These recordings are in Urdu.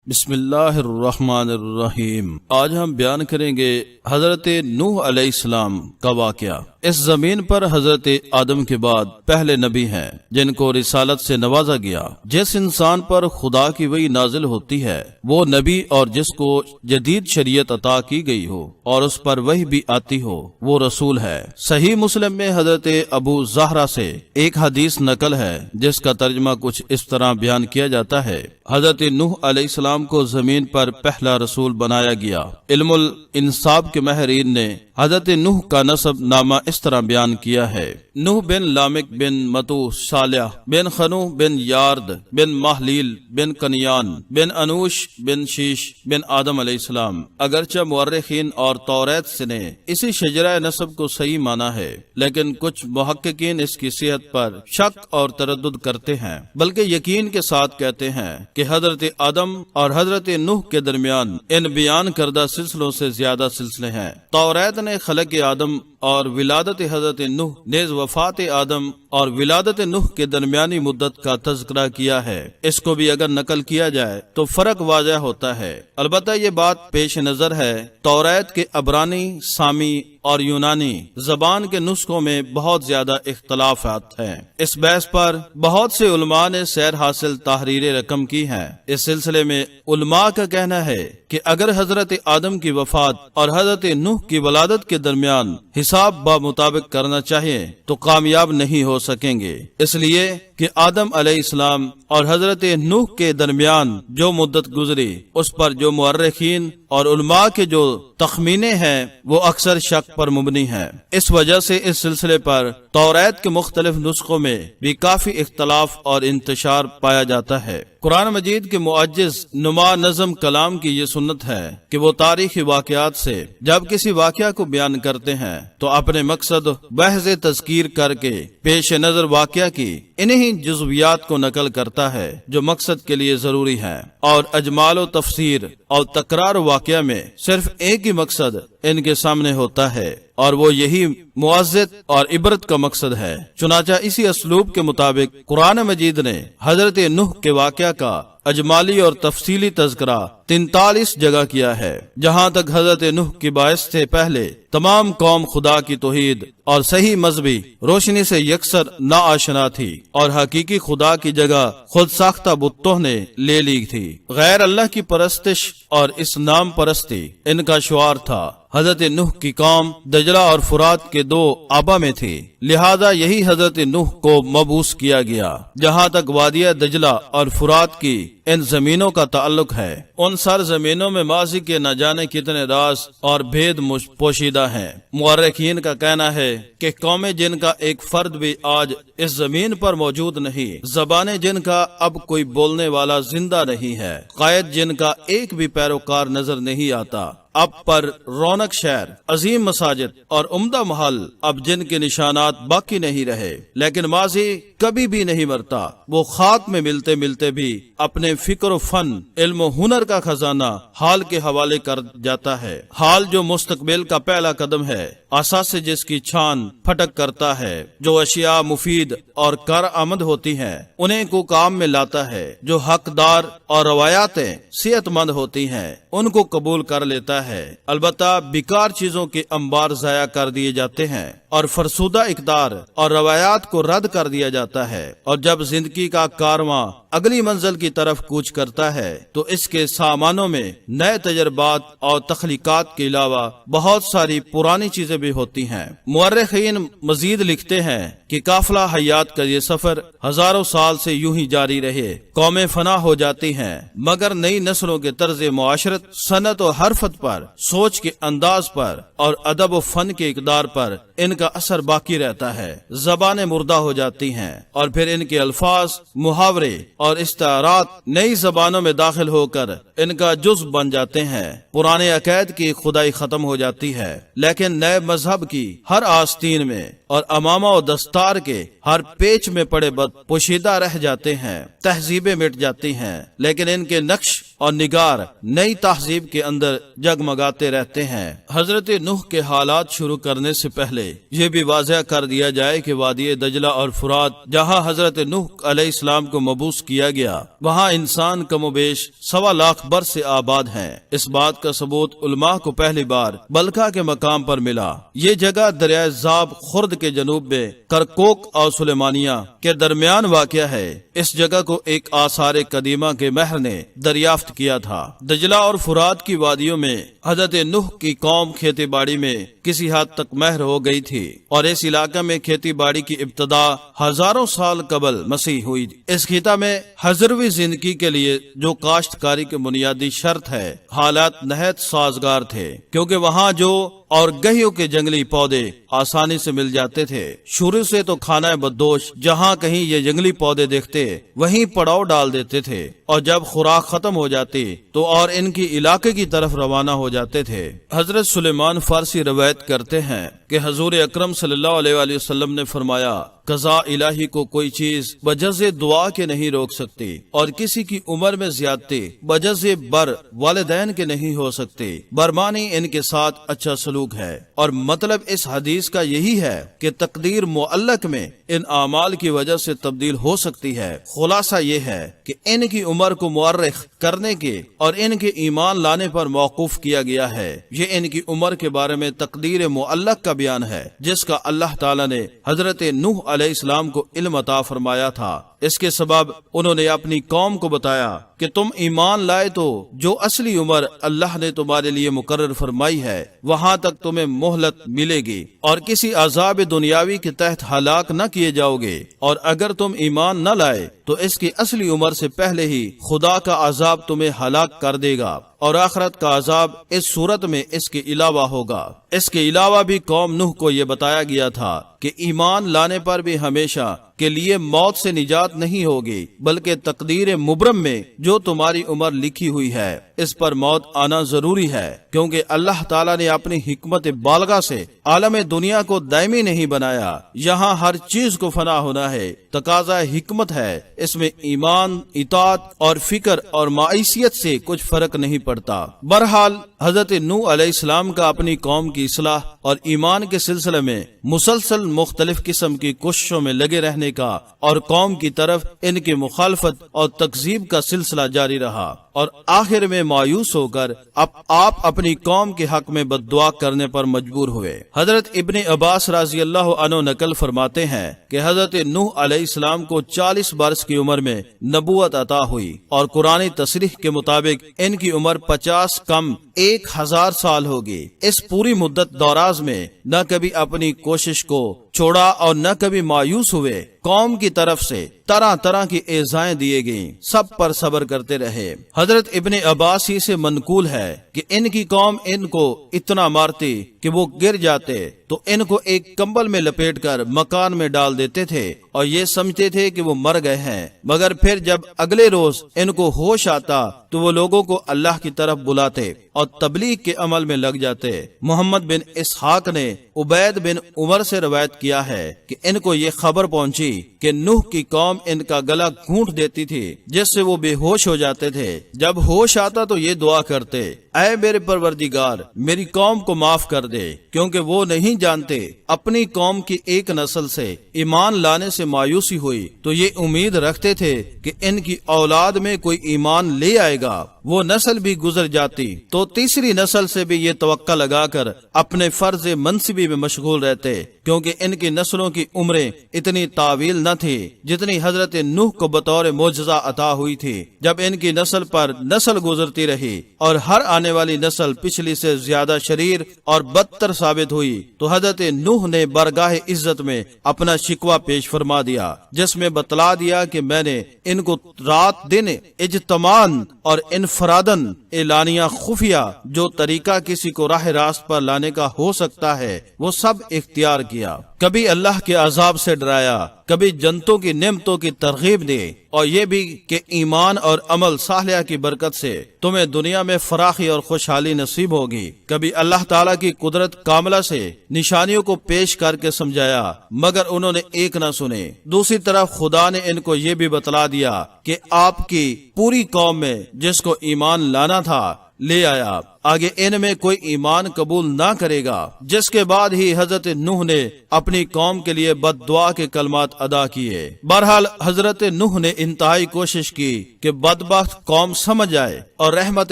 بسم اللہ الرحمن الرحیم۔ آج ہم بیان کریں گے حضرت نوح علیہ السلام کا واقعہ۔ اس زمین پر حضرت آدم کے بعد پہلے نبی ہیں جن کو رسالت سے نوازا گیا۔ جس انسان پر خدا کی وحی نازل ہوتی ہے وہ نبی، اور جس کو جدید شریعت عطا کی گئی ہو اور اس پر وحی بھی آتی ہو وہ رسول ہے۔ صحیح مسلم میں حضرت ابو زہرہ سے ایک حدیث نقل ہے جس کا ترجمہ کچھ اس طرح بیان کیا جاتا ہے: حضرت نوح علیہ السلام کو زمین پر پہلا رسول بنایا گیا۔ علم الانساب کے ماہرین نے حضرت نوح کا نسب نامہ اس طرح بیان کیا ہے: نوح بن لامک بن متو صالح بن خنو بن یارد بن محلیل بن کنیان بن انوش بن شیش بن آدم علیہ السلام۔ اگرچہ مورخین اور توریت سے نے اسی شجرہ نسب کو صحیح مانا ہے، لیکن کچھ محققین اس کی صحت پر شک اور تردد کرتے ہیں، بلکہ یقین کے ساتھ کہتے ہیں کہ حضرت آدم اور حضرت نوح کے درمیان ان بیان کردہ سلسلوں سے زیادہ سلسلے ہیں۔ توریت نے خلق آدم اور ولادت حضرت نوح نیز وفات آدم اور ولادت نوح کے درمیانی مدت کا تذکرہ کیا ہے۔ اس کو بھی اگر نقل کیا جائے تو فرق واضح ہوتا ہے۔ البتہ یہ بات پیش نظر ہے، توریت کے عبرانی، سامی اور یونانی زبان کے نسخوں میں بہت زیادہ اختلافات ہیں۔ اس بحث پر بہت سے علماء نے سیر حاصل تحریر رقم کی ہیں۔ اس سلسلے میں علماء کا کہنا ہے کہ اگر حضرت آدم کی وفات اور حضرت نوح کی ولادت کے درمیان حساب بمطابق کرنا چاہیے تو کامیاب نہیں ہو سکیں گے، اس لیے کہ آدم علیہ السلام اور حضرت نوح کے درمیان جو مدت گزری اس پر جو مورخین اور علماء کے جو تخمینے ہیں وہ اکثر شک پر مبنی ہیں۔ اس وجہ سے اس سلسلے پر توریت کے مختلف نسخوں میں بھی کافی اختلاف اور انتشار پایا جاتا ہے۔ قرآن مجید کے معجز نما نظم کلام کی یہ سنت ہے کہ وہ تاریخی واقعات سے جب کسی واقعہ کو بیان کرتے ہیں تو اپنے مقصد بحث تذکیر کر کے پیش نظر واقعہ کی انہی جزویات کو نقل کرتا ہے جو مقصد کے لیے ضروری ہے، اور اجمال و تفسیر اور تکرار واقعہ میں صرف ایک ہی مقصد ان کے سامنے ہوتا ہے، اور وہ یہی معزز اور عبرت کا مقصد ہے۔ چنانچہ اسی اسلوب کے مطابق قرآن مجید نے حضرت نوح کے واقعہ کا اجمالی اور تفصیلی تذکرہ 43 جگہ کیا ہے۔ جہاں تک حضرت نوح کی باعث سے پہلے تمام قوم خدا کی توحید اور صحیح مذہبی روشنی سے یکسر ناآشنا تھی، اور حقیقی خدا کی جگہ خود ساختہ بتوں نے لے لی تھی۔ غیر اللہ کی پرستش اور اس نام پرستی ان کا شعار تھا۔ حضرت نوح کی قوم دجلہ اور فرات کے دو آبا میں تھی، لہذا یہی حضرت نوح کو مبعوث کیا گیا۔ جہاں تک وادیہ دجلہ اور فرات کی ان زمینوں کا تعلق ہے، ان سر زمینوں میں ماضی کے نہ جانے کتنے راز اور بھید پوشیدہ ہیں۔ مورخین کا کہنا ہے کہ قومیں جن کا ایک فرد بھی آج اس زمین پر موجود نہیں، زبانیں جن کا اب کوئی بولنے والا زندہ نہیں ہے، قائد جن کا ایک بھی پیروکار نظر نہیں آتا، اب پر رونق شہر، عظیم مساجد اور عمدہ محل اب جن کے نشانات باقی نہیں رہے، لیکن ماضی کبھی بھی نہیں مرتا، وہ خاک میں ملتے ملتے بھی اپنے فکر و فن، علم و ہنر کا خزانہ حال کے حوالے کر جاتا ہے۔ حال جو مستقبل کا پہلا قدم ہے، اساس سے جس کی چھان پھٹک کرتا ہے، جو اشیاء مفید اور کارآمد ہوتی ہیں انہیں کو کام میں لاتا ہے، جو حقدار اور روایاتیں صحت مند ہوتی ہیں ان کو قبول کر لیتا ہے۔ البتہ بیکار چیزوں کے انبار ضائع کر دیے جاتے ہیں اور فرسودہ اقدار اور روایات کو رد کر دیا جاتا ہے، اور جب زندگی کا کارواں اگلی منزل کی طرف کوچ کرتا ہے تو اس کے سامانوں میں نئے تجربات اور تخلیقات کے علاوہ بہت ساری پرانی چیزیں بھی ہوتی ہیں۔ مورخین مزید لکھتے ہیں کہ قافلہ حیات کا یہ سفر ہزاروں سال سے یوں ہی جاری رہے، قومیں فنا ہو جاتی ہیں مگر نئی نسلوں کے طرز معاشرت، صنعت و حرفت پر، سوچ کے انداز پر اور ادب و فن کے اقدار پر ان کا اثر باقی رہتا ہے۔ زبانیں مردہ ہو جاتی ہیں اور پھر ان کے الفاظ، محاورے اور استعارات نئی زبانوں میں داخل ہو کر ان کا جزو بن جاتے ہیں۔ پرانے عقائد کی خدائی ختم ہو جاتی ہے، لیکن نئے مذہب کی ہر آستین میں اور امامہ و دستار کے ہر پیچ میں پڑے بت پوشیدہ رہ جاتے ہیں۔ تہذیبیں مٹ جاتی ہیں لیکن ان کے نقش اور نگار نئی تہذیب کے اندر جگمگاتے رہتے ہیں۔ حضرت نوح کے حالات شروع کرنے سے پہلے یہ بھی واضح کر دیا جائے کہ وادی دجلہ اور فرات جہاں حضرت نوح علیہ السلام کو مبعوث کیا گیا وہاں انسان کم و بیش 1.25 لاکھ برس سے آباد ہیں۔ اس بات کا ثبوت علماء کو پہلی بار بلکہ کے مقام پر ملا۔ یہ جگہ دریائے زاب خرد کے جنوب میں کرکوک اور سلیمانیہ کے درمیان واقع ہے۔ اس جگہ کو ایک آثار قدیمہ کے مہر نے دریافت کیا تھا۔ دجلہ اور فرات کی وادیوں میں حضرت نوح کی قوم کھیتی باڑی میں کسی حد تک مہر ہو گئی تھی اور اس علاقے میں کھیتی باڑی کی ابتدا ہزاروں سال قبل مسیح ہوئی۔ اس خطہ میں حضروی زندگی کے لیے جو کاشتکاری کی بنیادی شرط ہے، حالات نہایت سازگار تھے، کیونکہ وہاں جو اور گہیوں کے جنگلی پودے آسانی سے مل جاتے تھے۔ شروع سے تو کھانا بدوش جہاں کہیں یہ جنگلی پودے دیکھتے وہیں پڑاؤ ڈال دیتے تھے، اور جب خوراک ختم ہو جاتی تو اور ان کی علاقے کی طرف روانہ ہو جاتے تھے۔ حضرت سلیمان فارسی روایت کرتے ہیں کہ حضور اکرم صلی اللہ علیہ وآلہ وسلم نے فرمایا، قضاء الہی کو کوئی چیز بجز دعا کے نہیں روک سکتی، اور کسی کی عمر میں زیادتی بجز بر والدین کے نہیں ہو سکتی، برمانی ان کے ساتھ اچھا سلوک ہے۔ اور مطلب اس حدیث کا یہی ہے کہ تقدیر معلق میں ان اعمال کی وجہ سے تبدیل ہو سکتی ہے۔ خلاصہ یہ ہے کہ ان کی عمر کو مؤرخ کرنے کے اور ان کے ایمان لانے پر موقوف کیا گیا ہے۔ یہ ان کی عمر کے بارے میں تقدیر معلق کا بیان ہے، جس کا اللہ تعالیٰ نے حضرت نوح علیہ السلام کو علم عطا فرمایا تھا۔ اس کے سبب انہوں نے اپنی قوم کو بتایا کہ تم ایمان لائے تو جو اصلی عمر اللہ نے تمہارے لیے مقرر فرمائی ہے وہاں تک تمہیں مہلت ملے گی، اور کسی عذاب دنیاوی کے تحت ہلاک نہ کیے جاؤ گے، اور اگر تم ایمان نہ لائے تو اس کی اصلی عمر سے پہلے ہی خدا کا عذاب تمہیں ہلاک کر دے گا، اور آخرت کا عذاب اس صورت میں اس کے علاوہ ہوگا۔ اس کے علاوہ بھی قوم نوح کو یہ بتایا گیا تھا کہ ایمان لانے پر بھی ہمیشہ کے لیے موت سے نجات نہیں ہوگی، بلکہ تقدیر مبرم میں جو تمہاری عمر لکھی ہوئی ہے اس پر موت آنا ضروری ہے، کیونکہ اللہ تعالیٰ نے اپنی حکمت بالغہ سے عالم دنیا کو دائمی نہیں بنایا۔ یہاں ہر چیز کو فنا ہونا ہے، تقاضا حکمت ہے۔ اس میں ایمان، اطاعت اور فکر اور معیشیت سے کچھ فرق نہیں پڑتا۔ بہرحال حضرت نوح علیہ السلام کا اپنی قوم کی اصلاح اور ایمان کے سلسلے میں مسلسل مختلف قسم کی کوششوں میں لگے رہنے کا اور قوم کی طرف ان کی مخالفت اور تکذیب کا سلسلہ جاری رہا، اور آخر میں مایوس ہو کر آپ اپنی قوم کے حق میں بد دعا کرنے پر مجبور ہوئے۔ حضرت ابن عباس رضی اللہ عنہ نقل فرماتے ہیں کہ حضرت نوح علیہ السلام کو 40 برس کی عمر میں نبوت عطا ہوئی، اور قرآنی تصریح کے مطابق ان کی عمر 50 کم 1000 سال ہوگی۔ اس پوری مدت دراز میں نہ کبھی اپنی کوشش کو چھوڑا اور نہ کبھی مایوس ہوئے۔ قوم کی طرف سے طرح طرح کی ایذائیں دیے گئیں، سب پر صبر کرتے رہے۔ حضرت ابن عباس ہی سے منقول ہے کہ ان کی قوم ان کو اتنا مارتی کہ وہ گر جاتے تو ان کو ایک کمبل میں لپیٹ کر مکان میں ڈال دیتے تھے اور یہ سمجھتے تھے کہ وہ مر گئے ہیں، مگر پھر جب اگلے روز ان کو ہوش آتا تو وہ لوگوں کو اللہ کی طرف بلاتے اور تبلیغ کے عمل میں لگ جاتے۔ محمد بن اسحاق نے عبید بن عمر سے روایت کیا ہے کہ ان کو یہ خبر پہنچی کہ نوح کی قوم ان کا گلا گھونٹ دیتی تھی، جس سے وہ بے ہوش ہو جاتے تھے۔ جب ہوش آتا تو یہ دعا کرتے، اے میرے پروردگار، میری قوم کو معاف کر دے، کیونکہ وہ نہیں جانتے۔ اپنی قوم کی ایک نسل سے ایمان لانے سے مایوسی ہوئی تو یہ امید رکھتے تھے کہ ان کی اولاد میں کوئی ایمان لے آئے گا۔ وہ نسل بھی گزر جاتی تو تیسری نسل سے بھی یہ توقع لگا کر اپنے فرض منصبی میں مشغول رہتے، کیونکہ ان کی نسلوں کی عمریں اتنی طویل نہ تھی جتنی حضرت نوح کو بطور معجزہ عطا ہوئی تھی۔ جب ان کی نسل پر نسل گزرتی رہی اور ہر آنے والی نسل پچھلی سے زیادہ شریر اور بدتر ثابت ہوئی تو حضرت نوح نے بارگاہ عزت میں اپنا شکوہ پیش فرما دیا، جس میں بتلا دیا کہ میں نے ان کو رات دن اجتماعاً اور انفراداً اعلانیہ خفیہ جو طریقہ کسی کو راہ راست پر لانے کا ہو سکتا ہے وہ سب اختیار کیا۔ کبھی اللہ کے عذاب سے ڈرایا، کبھی جنتوں کی نعمتوں کی ترغیب دی، اور یہ بھی کہ ایمان اور عمل صالحہ کی برکت سے تمہیں دنیا میں فراخی اور خوشحالی نصیب ہوگی۔ کبھی اللہ تعالیٰ کی قدرت کاملہ سے نشانیوں کو پیش کر کے سمجھایا، مگر انہوں نے ایک نہ سنے۔ دوسری طرف خدا نے ان کو یہ بھی بتلا دیا کہ آپ کی پوری قوم میں جس کو ایمان لانا تھا لے آیا، آگے ان میں کوئی ایمان قبول نہ کرے گا، جس کے بعد ہی حضرت نوح نے اپنی قوم کے لیے بد دعا کے کلمات ادا کیے۔ بہرحال حضرت نوح نے انتہائی کوشش کی کہ بدبخت قوم سمجھ جائے اور رحمت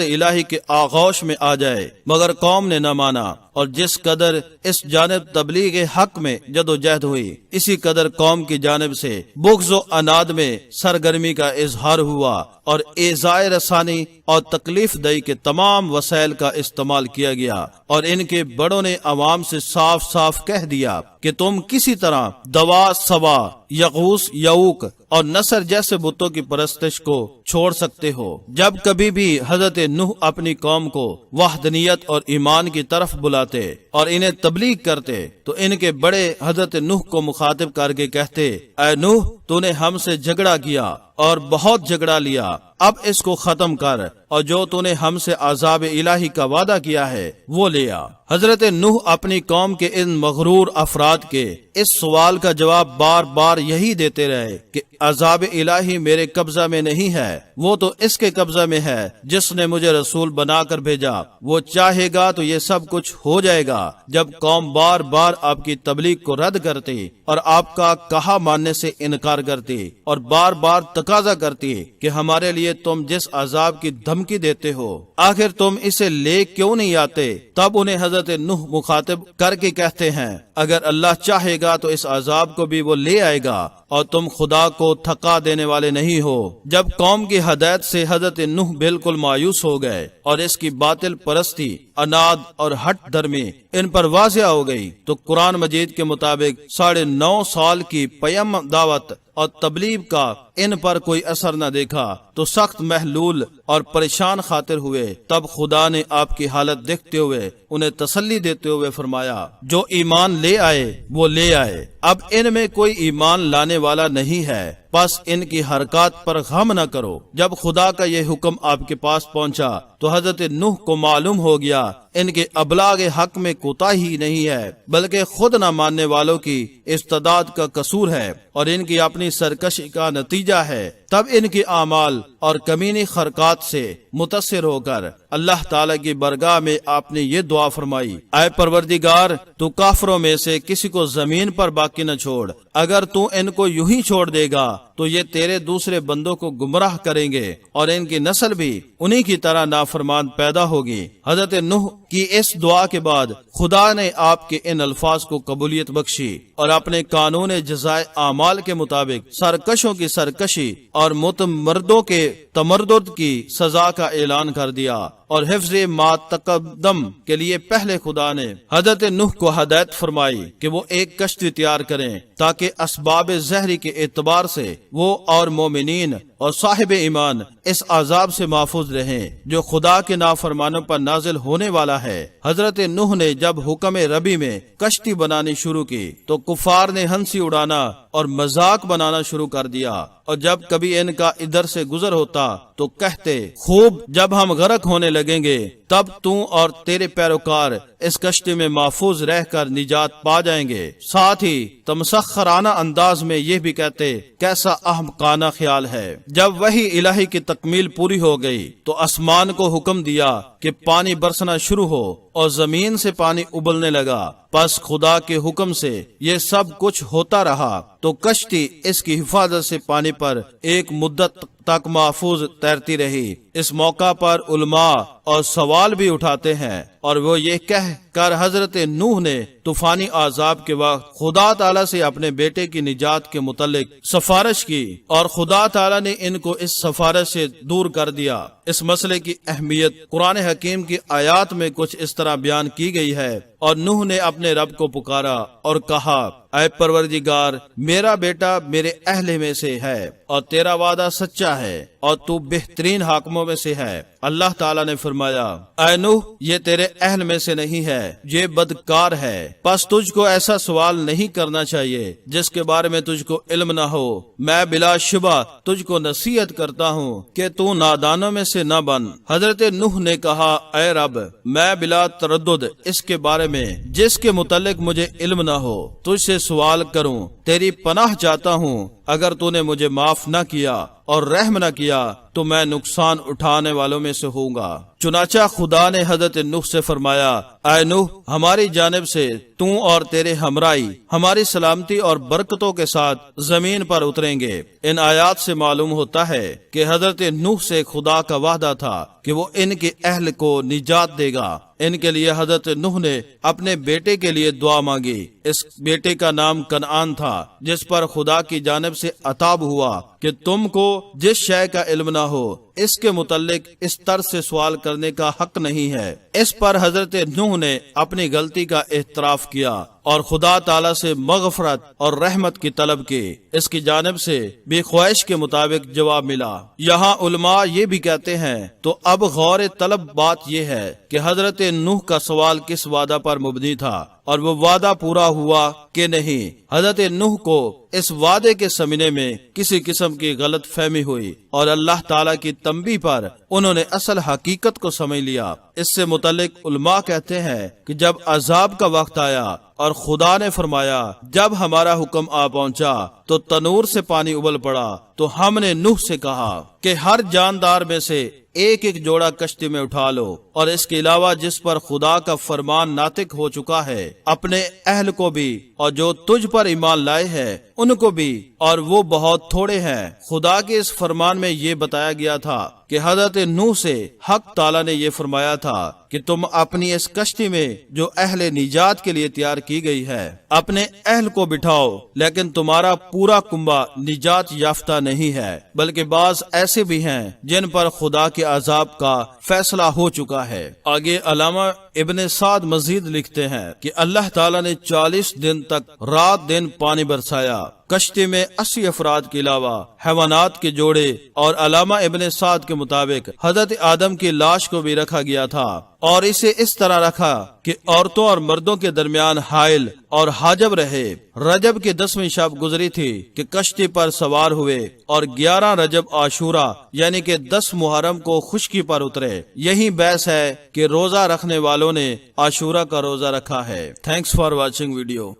الہی کے آغوش میں آ جائے، مگر قوم نے نہ مانا، اور جس قدر اس جانب تبلیغ حق میں جدوجہد ہوئی، اسی قدر قوم کی جانب سے بغض و عناد میں سرگرمی کا اظہار ہوا، اور ایذائے رسانی اور تکلیف دہی کے تمام وسائل کا استعمال کیا گیا، اور ان کے بڑوں نے عوام سے صاف صاف کہہ دیا کہ تم کسی طرح دوا، سوا، یغوث، یعوق اور نصر جیسے بتوں کی پرستش کو چھوڑ سکتے ہو۔ جب کبھی بھی حضرت نوح اپنی قوم کو وحدانیت اور ایمان کی طرف بلاتے اور انہیں تبلیغ کرتے تو ان کے بڑے حضرت نوح کو مخاطب کر کے کہتے، اے نوح، تو نے ہم سے جھگڑا کیا اور بہت جھگڑا لیا، اب اس کو ختم کر، اور جو تو نے ہم سے عذاب الہی کا وعدہ کیا ہے وہ لے آ۔ حضرت نوح اپنی قوم کے ان مغرور افراد کے اس سوال کا جواب بار بار یہی دیتے رہے کہ عذاب الہی میرے قبضہ میں نہیں ہے، وہ تو اس کے قبضہ میں ہے جس نے مجھے رسول بنا کر بھیجا، وہ چاہے گا تو یہ سب کچھ ہو جائے گا۔ جب قوم بار بار آپ کی تبلیغ کو رد کرتی اور آپ کا کہا ماننے سے انکار کرتی اور بار بار تقاضا کرتی کہ ہمارے لیے تم جس عذاب کی دھمکی دیتے ہو آخر تم اسے لے کیوں نہیں آتے، تب انہیں حضرت نوح مخاطب کر کے کہتے ہیں، اگر اللہ چاہے گا تو اس عذاب کو بھی وہ لے آئے گا، اور تم خدا کو تھکا دینے والے نہیں ہو۔ جب قوم کی ہدایت سے حضرت نوح بالکل مایوس ہو گئے اور اس کی باطل پرستی، اناد اور ہٹ دھرمی ان پر واضح ہو گئی، تو قرآن مجید کے مطابق 9.5 سال کی پیم دعوت اور تبلیغ کا ان پر کوئی اثر نہ دیکھا تو سخت محلول اور پریشان خاطر ہوئے۔ تب خدا نے آپ کی حالت دیکھتے ہوئے انہیں تسلی دیتے ہوئے فرمایا، جو ایمان لے آئے وہ لے آئے، اب ان میں کوئی ایمان لانے والا نہیں ہے، بس ان کی حرکات پر غم نہ کرو۔ جب خدا کا یہ حکم آپ کے پاس پہنچا تو حضرت نوح کو معلوم ہو گیا ان کے ابلاغ حق میں کوتاہی نہیں ہے، بلکہ خود نہ ماننے والوں کی استعداد کا قصور ہے اور ان کی اپنی سرکشی کا نتیجہ ہے۔ تب ان کے اعمال اور کمینی حرکات سے متاثر ہو کر اللہ تعالیٰ کی برگاہ میں آپ نے یہ دعا فرمائی، اے پروردگار، تو کافروں میں سے کسی کو زمین پر باقی نہ چھوڑ، اگر تو ان کو یوں ہی چھوڑ دے گا تو یہ تیرے دوسرے بندوں کو گمراہ کریں گے اور ان کی نسل بھی انہی کی طرح نافرمان پیدا ہوگی۔ حضرت نوح کی اس دعا کے بعد خدا نے آپ کے ان الفاظ کو قبولیت بخشی اور اپنے قانون جزائے اعمال کے مطابق سرکشوں کی سرکشی اور متمردوں کے تمردد کی سزا کا اعلان کر دیا، اور حفظ ما تقدم کے لیے پہلے خدا نے حضرت نوح کو ہدایت فرمائی کہ وہ ایک کشتی تیار کریں تاکہ اسباب زہری کے اعتبار سے وہ اور مومنین اور صاحب ایمان اس عذاب سے محفوظ رہیں جو خدا کے نافرمانوں پر نازل ہونے والا ہے۔ حضرت نوح نے جب حکم ربی میں کشتی بنانی شروع کی تو کفار نے ہنسی اڑانا اور مذاق بنانا شروع کر دیا، اور جب کبھی ان کا ادھر سے گزر ہوتا تو کہتے، خوب، جب ہم غرق ہونے لگیں گے تب تو اور تیرے پیروکار اس کشتی میں محفوظ رہ کر نجات پا جائیں گے۔ ساتھ ہی تمسخرانہ انداز میں یہ بھی کہتے، کیسا احمقانہ خیال ہے۔ جب وحی الہی کی تکمیل پوری ہو گئی تو آسمان کو حکم دیا کہ پانی برسنا شروع ہو اور زمین سے پانی ابلنے لگا، پس خدا کے حکم سے یہ سب کچھ ہوتا رہا تو کشتی اس کی حفاظت سے پانی پر ایک مدت تک محفوظ تیرتی رہی۔ اس موقع پر علماء اور سوال بھی اٹھاتے ہیں، اور وہ یہ کہہ کر حضرت نوح نے طوفانی عذاب کے وقت خدا تعالیٰ سے اپنے بیٹے کی نجات کے متعلق سفارش کی، اور خدا تعالیٰ نے ان کو اس سفارش سے دور کر دیا۔ اس مسئلے کی اہمیت قرآن حکیم کی آیات میں کچھ اس طرح بیان کی گئی ہے، اور نوح نے اپنے رب کو پکارا اور کہا اے پروردگار میرا بیٹا میرے اہل میں سے ہے اور تیرا وعدہ سچا ہے اور تو بہترین حاکموں میں سے ہے۔ اللہ تعالیٰ نے فرمایا اے نوح یہ تیرے اہل میں سے نہیں ہے، یہ بدکار ہے، پس تجھ کو ایسا سوال نہیں کرنا چاہیے جس کے بارے میں تجھ کو علم نہ ہو۔ میں بلا شبہ تجھ کو نصیحت کرتا ہوں کہ تو نادانوں میں سے نہ بن۔ حضرت نوح نے کہا اے رب میں بلا تردد اس کے بارے میں جس کے متعلق مجھے علم نہ ہو تجھ سے سوال کروں، تیری پناہ چاہتا ہوں، اگر تو نے مجھے معاف نہ کیا اور رحم نہ کیا تو میں نقصان اٹھانے والوں میں سے ہوں گا۔ چنانچہ خدا نے حضرت نوح سے فرمایا اے نوح ہماری جانب سے تو اور تیرے ہمراہی ہماری سلامتی اور برکتوں کے ساتھ زمین پر اتریں گے۔ ان آیات سے معلوم ہوتا ہے کہ حضرت نوح سے خدا کا وعدہ تھا کہ وہ ان کے اہل کو نجات دے گا۔ ان کے لیے حضرت نوح نے اپنے بیٹے کے لیے دعا مانگی۔ اس بیٹے کا نام کنعان تھا جس پر خدا کی جانب سے عتاب ہوا کہ تم کو جس شے کا علم نہ ہو اس کے متعلق اس طرح سے سوال کرنے کا حق نہیں ہے۔ اس پر حضرت نوح نے اپنی غلطی کا اعتراف کیا اور خدا تعالی سے مغفرت اور رحمت کی طلب کی۔ اس کی جانب سے بھی خواہش کے مطابق جواب ملا۔ یہاں علماء یہ بھی کہتے ہیں تو اب غور طلب بات یہ ہے کہ حضرت نوح کا سوال کس وعدہ پر مبنی تھا اور وہ وعدہ پورا ہوا کہ نہیں۔ حضرت نوح کو اس وعدے کے سمجھنے میں کسی قسم کی غلط فہمی ہوئی اور اللہ تعالیٰ کی تنبیہ پر انہوں نے اصل حقیقت کو سمجھ لیا۔ اس سے متعلق علماء کہتے ہیں کہ جب عذاب کا وقت آیا اور خدا نے فرمایا جب ہمارا حکم آ پہنچا تو تنور سے پانی ابل پڑا تو ہم نے نوح سے کہا کہ ہر جاندار میں سے ایک ایک جوڑا کشتی میں اٹھا لو اور اس کے علاوہ جس پر خدا کا فرمان ناطق ہو چکا ہے اپنے اہل کو بھی اور جو تجھ پر ایمان لائے ہیں ان کو بھی، اور وہ بہت تھوڑے ہیں۔ خدا کے اس فرمان میں یہ بتایا گیا تھا کہ حضرت نوح سے حق تعالیٰ نے یہ فرمایا تھا کہ تم اپنی اس کشتی میں جو اہل نجات کے لیے تیار کی گئی ہے اپنے اہل کو بٹھاؤ، لیکن تمہارا پورا کنبہ نجات یافتہ نہیں ہے، بلکہ بعض ایسے بھی ہیں جن پر خدا کے عذاب کا فیصلہ ہو چکا ہے۔ آگے علامہ ابن سعد مزید لکھتے ہیں کہ اللہ تعالیٰ نے 40 دن تک رات دن پانی برسایا، کشتی میں 80 افراد کے علاوہ حیوانات کے جوڑے، اور علامہ ابن سعد کے مطابق حضرت آدم کی لاش کو بھی رکھا گیا تھا، اور اسے اس طرح رکھا کہ عورتوں اور مردوں کے درمیان حائل اور حاجب رہے۔ رجب کی 10ویں شب گزری تھی کہ کشتی پر سوار ہوئے، اور 11 رجب عاشورہ یعنی کہ 10 محرم کو خشکی پر اترے۔ یہی بحث ہے کہ روزہ رکھنے والوں نے عاشورہ کا روزہ رکھا ہے۔ Thanks for watching video.